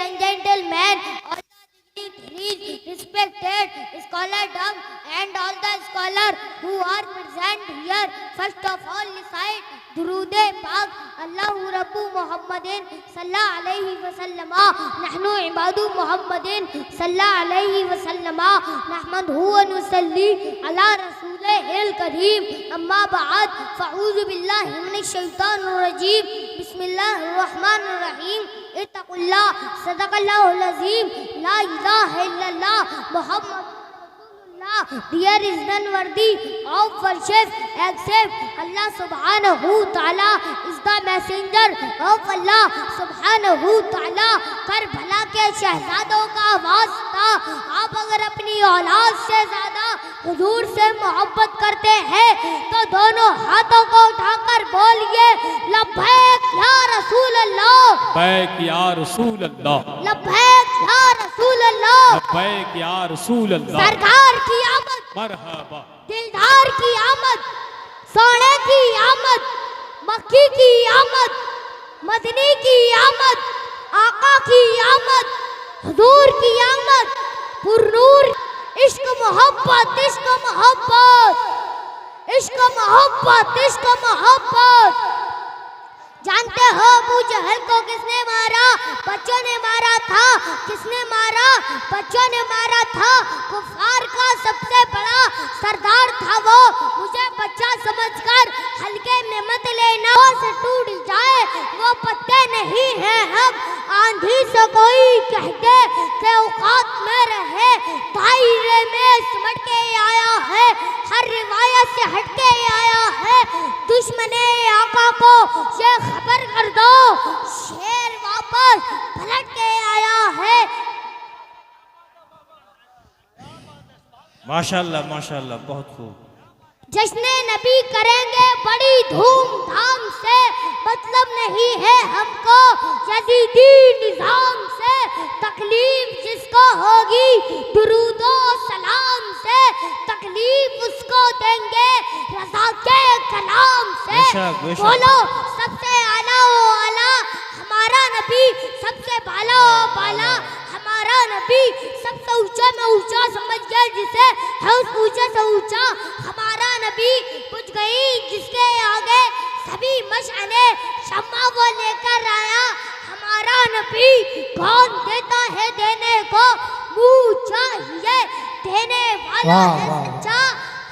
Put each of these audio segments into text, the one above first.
and gentlemen, all the degrees, respected scholardom and all the scholars who are present here, first of all recite दुरूदे पाक अल्लाहु रब्बु मुहम्मदिन सल्लल्लाहु अलैहि वसल्लम नहनु इबादु मुहम्मदिन सल्लल्लाहु अलैहि वसल्लम नहमदुहु व नुसल्ली अला रसूलिल करीम अम्मा बाद फअऊज़ु बिल्लाहि मिनश शैतानिर रजीम बिस्मिल्लाहिर रहमानिर रहीम इत्तक़ुल्लाह सदक़ल्लाहुल अज़ीम ला इलाहा इल्लल्लाह Muhammad There is none worthy of worship except Allah subhanahu ta'ala is the messenger of Allah subhanahu ta'ala. कर भला के शहजादों का वास्ता, आप अगर अपनी औलाद से ज्यादा हुजूर से मोहब्बत करते हैं तो दोनों हाथों को उठाकर बोलिए लब्बैक या रसूल अल्लाह, लब्बैक या रसूल अल्लाह, लब्बैक या रसूल अल्लाह, लब्बैक या रसूल अल्लाह। सरकार की आमद, मरहबा, दिलदार की आमद, सोने की आमद, मक्की की आमद, मदनी की आमद, आका की आमद, हुजूर की आमद, पुरनूर इश्क मोहब्बत, इश्क मोहब्बत, इश्क मोहब्बत, इश्क मोहब्बत। जानते हो अबू जहल को किसने मारा? बच्चों ने मारा था। किसने मारा? बच्चों ने मारा था। कुफार का सबसे बड़ा सरदार था वो। मुझे बच्चा समझकर हल्के में मत लेना, से टूट जाए वो पत्ते नहीं है। अब आंधी से कोई कह दे कि औकात में रहे, दायरे में सिमट के आया है, हर रिवायत से हट के आया है। दुश्मने आका को ये खबर कर दो, शेर वापस पलट के आया है। माशाल्लाह माशाल्लाह, बहुत खूब। जश्ने नबी करेंगे बड़ी धूमधाम से, मतलब नहीं है हमको यजीदी निजाम से। तकलीफ जिसको होगी दुरूदो सलाम से, तकलीफ उसको देंगे रज़ा के कलाम से। बेशक, बेशक। बोलो सबसे आला ओ आला हमारा नबी, सबसे बाला ओ बाला हमारा नबी, सबसे ऊंचा में ऊंचा समझ गया जिसे है उस ऊंचे से ऊंचा हमारा नबी। बुझ गई जिसके आगे सभी मशअले, शम्मा वो लेकर आया हमारा नबी। कौन देता है देने को, मुँह चाहिए देने वाला है सच्चा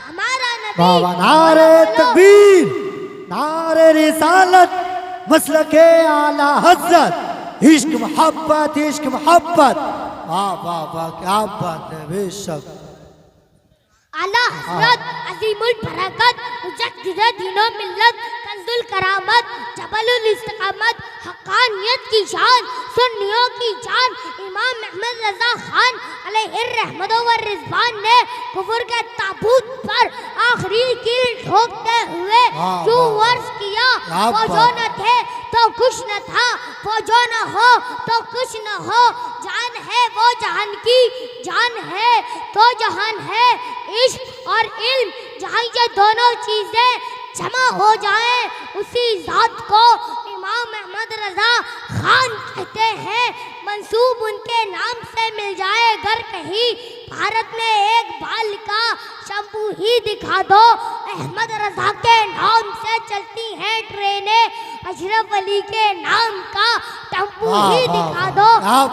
हमारा नबी। नारे तकबीर, नारे रिसालत, मसलके आला हज़रत, इश्क मोहब्बत, इश्क मोहब्बत। वाह वाह वाह, क्या बात है। बेशक आला हज़रत अज़ीमुल बरकत, मुजद्दिद दीनो मिल्लत, कंजुल करामत, जबलुल इस्तिकामत, हक़ानियत की शान, सुन्नियों की जान, इमाम अहमद रज़ा खान अलैहिर रहमत व रिज़वान ने कुफ्र के ताबूत पर आखिरी कील ठोकते हुए यूं अर्ज़ किया, वो जो न थे तो कुछ न था, वो जो न हो तो कुछ न हो। जान है वो जहान की, जान है तो जहान है। इश्क और इल्म जहाँ ये दोनों चीजें जमा हो जाएं, उसी जात को इमाम अहमद रज़ा खान कहते हैं। मंसूब उनके नाम से मिल जाए अगर कहीं भारत में एक बाल का शंपू ही दिखा दो, अहमद रज़ा के नाम से चलती हैं ट्रेनें, अशरफ अली के नाम का टम्पू ही दिखा दो।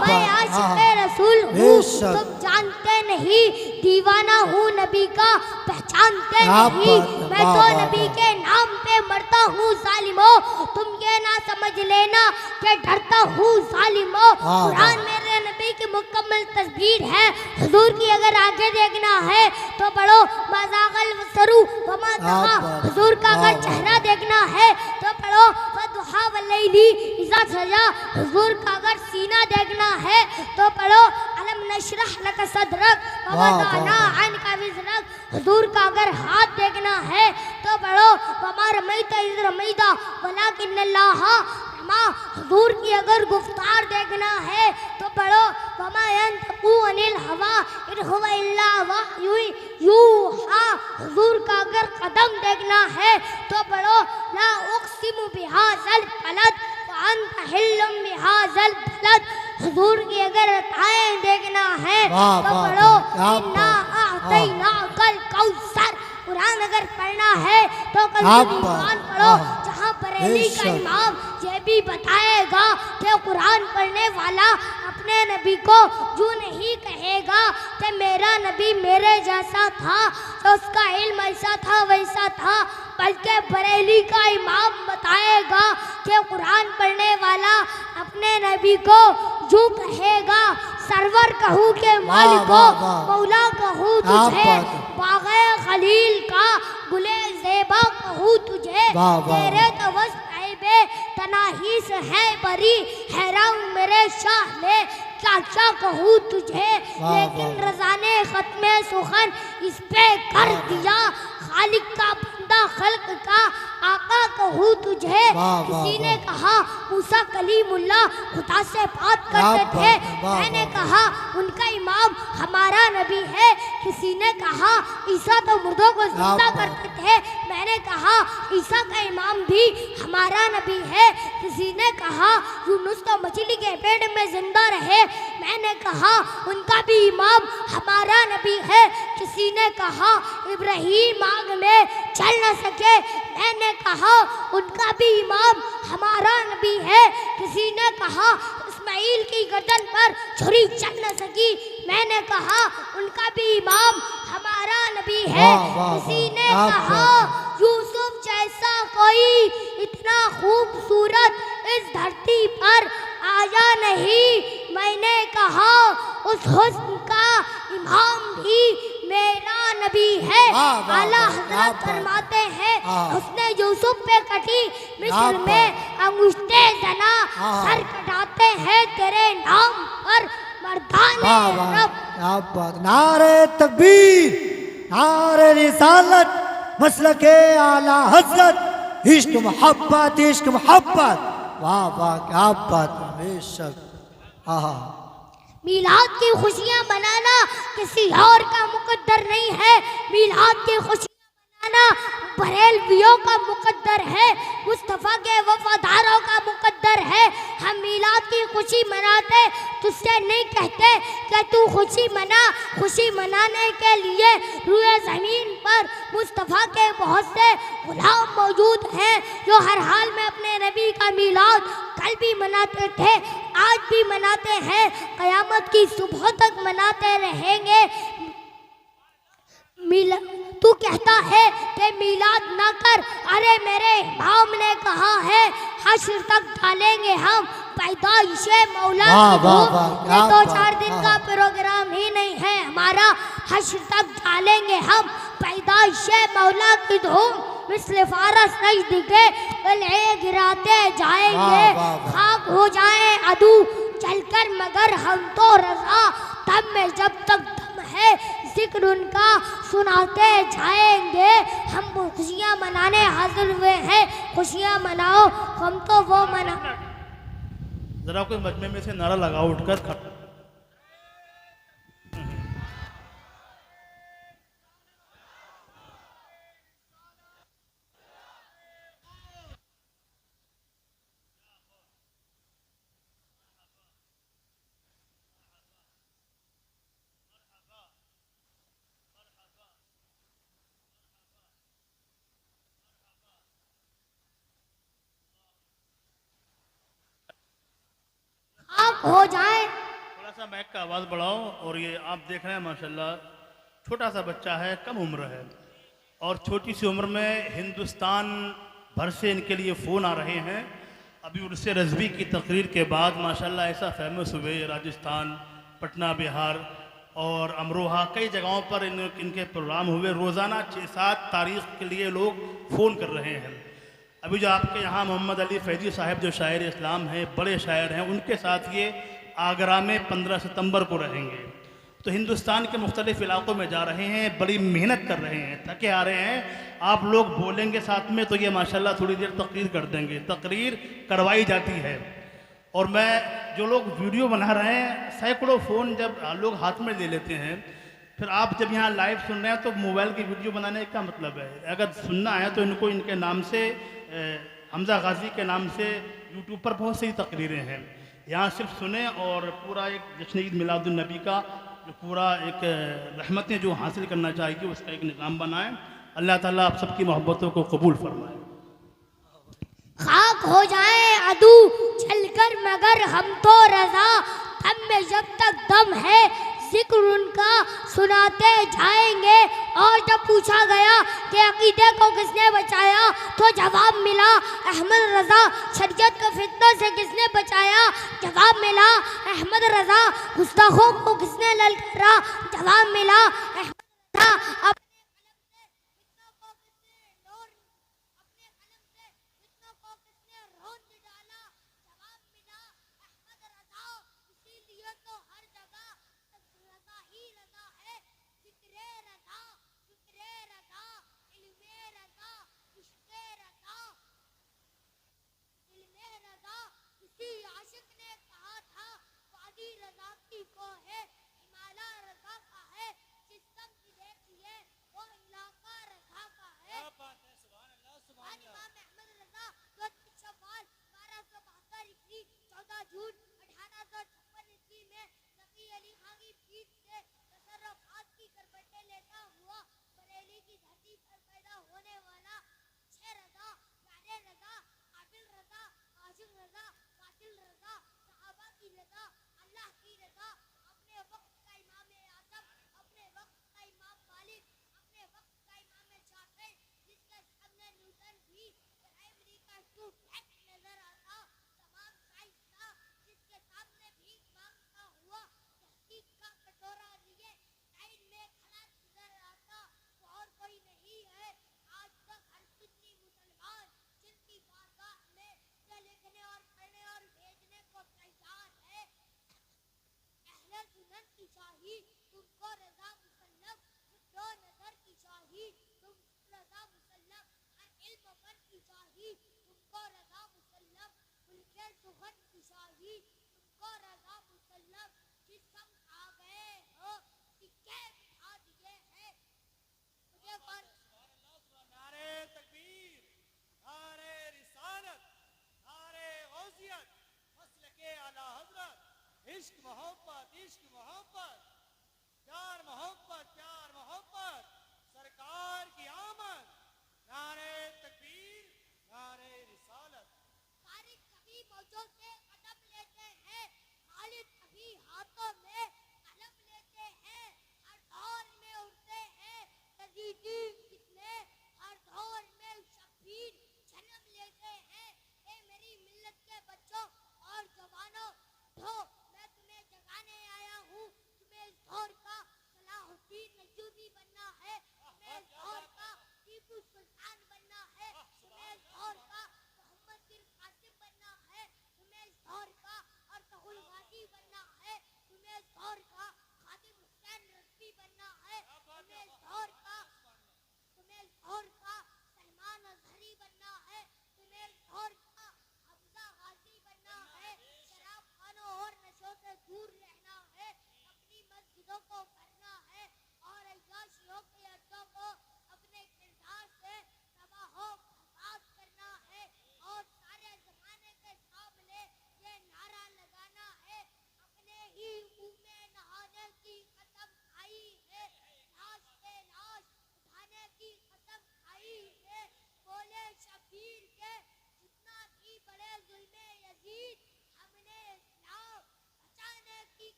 मैं आशिक़े रसूल हूँ, तुम जानते नहीं, दीवाना हूँ नबी का पहचानते नहीं। मैं तो नबी के नाम पे मरता हूँ ज़ालिमो, तुम ये ना समझ लेना कि डरता हूँ ज़ालिमो। कुरान मेरे नबी की मुकम्मल तस्वीर है। हुजूर की अगर आगे देखना है तो पढ़ो मज़ागल वसरू वमा तगा। हुजूर का अगर चेहरा देखना है तो पढ़ो वदुहा वल्लैली इज़ा सजा। हुजूर का अगर सीना देखना है तो पढ़ो अलम नशरह लक सदरक व वदअना अन्का विज़रक। हुजूर का अगर हाथ देखना है तो पढ़ो वमा रमैता इज़ रमैता वलाकिन्नल्लाह रमा। हुजूर की अगर गुफ्तार देखना है तो पढ़ो वमा यंतकु अनिल हवा इन हुवा इल्ला वह्यु यूहा। हुजूर का अगर कदम देखना है तो पढ़ो ला उक़सिमु बिहाज़ल बलद व अंत हिल्लुम बिहाज़ल बलद। हुजूर की अगर अताएं देखना है वाह, तो वाह, पढ़ो क्या इन्ना आतैना कल कौसर। कुरान अगर पढ़ना है तो कल क्या कुरान बात, पढ़ो, हाँ। जहाँ बरेली का बेशक। इमाम ये भी बताएगा कि कुरान पढ़ने वाला अपने नबी को यूं नहीं कहेगा कि मेरा नबी मेरे जैसा था, तो उसका इल्म ऐसा था वैसा था, बल्कि बरेली का इमाम बताएगा कि कुरान पढ़ने वाला अपने नबी को यूं कहेगा, सरवर कहूँ के मालिक को, वाह, वाह। मौला कहूँ क्या तुझे, बात है। बाग़े खलील का गुले ज़ेबा कहूँ तुझे, वाह, वाह, तेरे तो वस ऐबे तनाही से है बरी, हैरान मेरे शाह ने क्या क्या कहूँ तुझे। वाह, लेकिन वाह। रज़ा ने ख़त्मे सुखन इस पे कर दिया, खालिक का बंदा खल्क का आका कहूँ तुझे। वाह, किसी वाह, ने वाह। कहा मूसा कलीमुल्ला खुदा से बात क्या करते बात थे, है, वाह, मैंने वाह। कहा उनका इमाम हमारा नबी है। किसी ने कहा ईसा तो मुर्दों को जिंदा बात करते थे, मैंने कहा ईसा का इमाम भी हमारा नबी है। किसी ने कहा यूनुस तो मछली के पेट में जिंदा रहे, मैंने कहा उनका भी इमाम हमारा नबी है। किसी ने कहा इब्राहीम आग में चल न सके, मैंने कहा उनका भी इमाम हमारा नबी है। किसी ने कहा इस्माइल की गर्दन पर छुरी चल न सकी, मैंने कहा उनका भी इमाम हमारा नबी है। वाह, वाह, किसी वाह, ने क्या कहा बात यूसुफ जैसा कोई इतना खूबसूरत इस धरती पर आया नहीं, मैंने कहा उस हुस्न का इमाम भी मेरा नबी है। वाह, वाह, आला वाह, क्या हजरत बात। फरमाते हैं हाँ। उसने यूसुफ पे कटी मिस्र क्या में अंगूठे जना, हाँ। सर कटाते हैं तेरे नाम पर मर्दाने वाह वाह, रब। क्या बात। नारे तकबीर, नारे रिसालत, मसलके आला हजरत, इश्क मोहब्बत, इश्क मोहब्बत। वाह वाह, क्या बात है, बेशक। आहा, मीलाद की खुशियाँ मनाना किसी और का मुकद्दर नहीं है, मीलाद की खुशियाँ मनाना बरेलवियों का मुकद्दर है, मुस्तफ़ा के वफादारों का मुकद्दर है। हम मीलाद की खुशी मनाते तुझसे नहीं कहते कि तू खुशी मना, खुशी मनाने के लिए रूए ज़मीन पर मुस्तफ़ा के बहुत से गुलाम मौजूद हैं जो हर हाल में अपने नबी का मीलाद कल भी मनाते थे, आज भी मनाते हैं, क़यामत की सुबह तक मनाते रहेंगे। तू कहता है कि मीलाद ना कर, अरे मेरे इमाम ने कहा है हश्र तक डालेंगे हम पैदाइश मौला वाह, की वाह, धूम। वाह, ये क्या दो बात, चार दिन का हाँ। प्रोग्राम ही नहीं है हमारा, हश्र तक डालेंगे हम पैदाइश मौला की धूम। मिस्ल फारस नजदीके गले गिराते जाएंगे, वाह, वाह, वाह। खाक हो जाए अदू चलकर मगर हम तो रजा, तब में जब तक दम है जिक्र उनका सुनाते जाएंगे। हम वो खुशियाँ मनाने हाजिर हुए हैं, खुशियाँ मनाओ, हम तो वो मना। जरा कोई मजमे में से नारा लगाओ उठकर खड़ा। आप हो जाए। थोड़ा सा माइक का आवाज़ बढ़ाओ। और ये आप देख रहे हैं माशाल्लाह छोटा सा बच्चा है, कम उम्र है, और छोटी सी उम्र में हिंदुस्तान भर से इनके लिए फ़ोन आ रहे हैं। अभी उर्से रज़वी की तकरीर के बाद माशाल्लाह ऐसा फेमस हुए, राजस्थान, पटना, बिहार और अमरोहा कई जगहों पर इनके प्रोग्राम हुए। रोज़ाना 6-7 तारीख के लिए लोग फ़ोन कर रहे हैं। अभी जो आपके यहाँ मोहम्मद अली फैजी साहब जो शायर इस्लाम हैं, बड़े शायर हैं, उनके साथ ये आगरा में 15 सितंबर को रहेंगे। तो हिंदुस्तान के मुख्तलिफ इलाक़ों में जा रहे हैं, बड़ी मेहनत कर रहे हैं, थके आ रहे हैं। आप लोग बोलेंगे साथ में तो ये माशाल्लाह थोड़ी देर तकरीर कर देंगे, तकरीर करवाई जाती है। और मैं जो लोग वीडियो बना रहे हैं, सैकड़ों फ़ोन जब लोग हाथ में ले लेते हैं, फिर आप जब यहाँ लाइव सुन रहे हैं तो मोबाइल की वीडियो बनाने का मतलब है, अगर सुनना है तो इनको इनके नाम से हमज़ा गाज़ी के नाम से यूट्यूब पर बहुत सी तकरीरें हैं। यहाँ सिर्फ सुने और पूरा एक जश्न ईद मिलादुन नबी का जो पूरा एक रहमतें जो हासिल करना चाहिए उसका एक निज़ाम बनाएं। अल्लाह ताला आप सबकी मोहब्बतों को कबूल फरमाए। खाक हो जाए अदू चलकर मगर हम तो रजा, हम में जब तक दम है जिक्र उनका सुनाते जाएंगे। और जब पूछा गया कि अकीदे को किसने बचाया तो जवाब मिला अहमद रजा। शरीयत के फितनों से किसने बचाया, जवाब मिला अहमद रजा। गुस्ताखों को किसने ललकारा, जवाब मिला अहमद रजा। इश्क मोहब्बत प्यार मोहब्बत सरकार की आमद। नारे तकबीर नारे रिसालत। तारिक कभी मौजों से कदम लेते हैं, खालिद कभी हाथों में कलम लेते हैं। हर दौर में उठते हैं यजीदी कितने, हर दौर में शब्बीर जन्म लेते हैं। ए मेरी मिल्लत के बच्चों और जवानों, तो मैं तुम्हें जगाने आया हूँ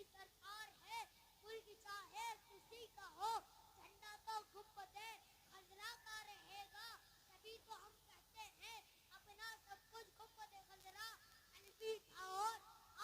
सरकार है, मुल्क चाहे किसी का हो, झंडा तो गुंबदे खजरा का रहेगा। तभी तो हम कहते हैं अपना सब कुछ गुंबदे खजरा हनफी था और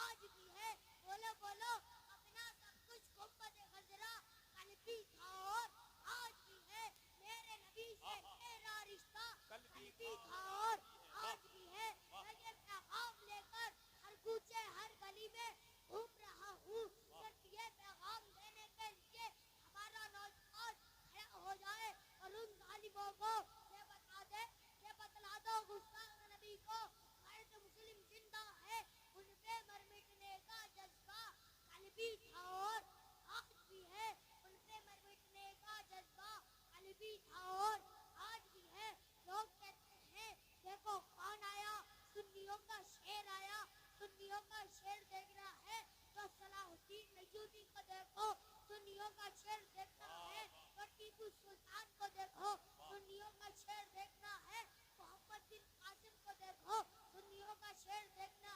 आज भी है। बोलो बोलो, अपना सब कुछ गुंबदे खजरा हनफी था और आज भी है। मेरे नबी से मेरा रिश्ता हनफी था और आज भी है। मैं ये पैगाम लेकर हर कूचे हर गली में घूम रहा हूँ। सिर्फ ये पैगाम देने के लिए हमारा नौजवान खड़ा हो जाए और उन जालिमों को ये बतला दो गुस्ताख नबी को मर्द मुस्लिम जिंदा है, उन पे मर मिटने का जज्बा कल भी था और आज भी है। उन पे मर मिटने का जज्बा कल भी था और आज भी है। लोग कहते हैं देखो कौन आया, सुन्नियों का शेर आया। सुन्नियों का शेर देखना है तो सलाहुद्दीन अय्यूबी को देखो। सुन्नियों का शेर देखना है तो टीपू सुल्तान को देखो। सुन्नियों का शेर देखना है मोहम्मद बिन कासिम को देखो। सुन्नियों का शेर देखना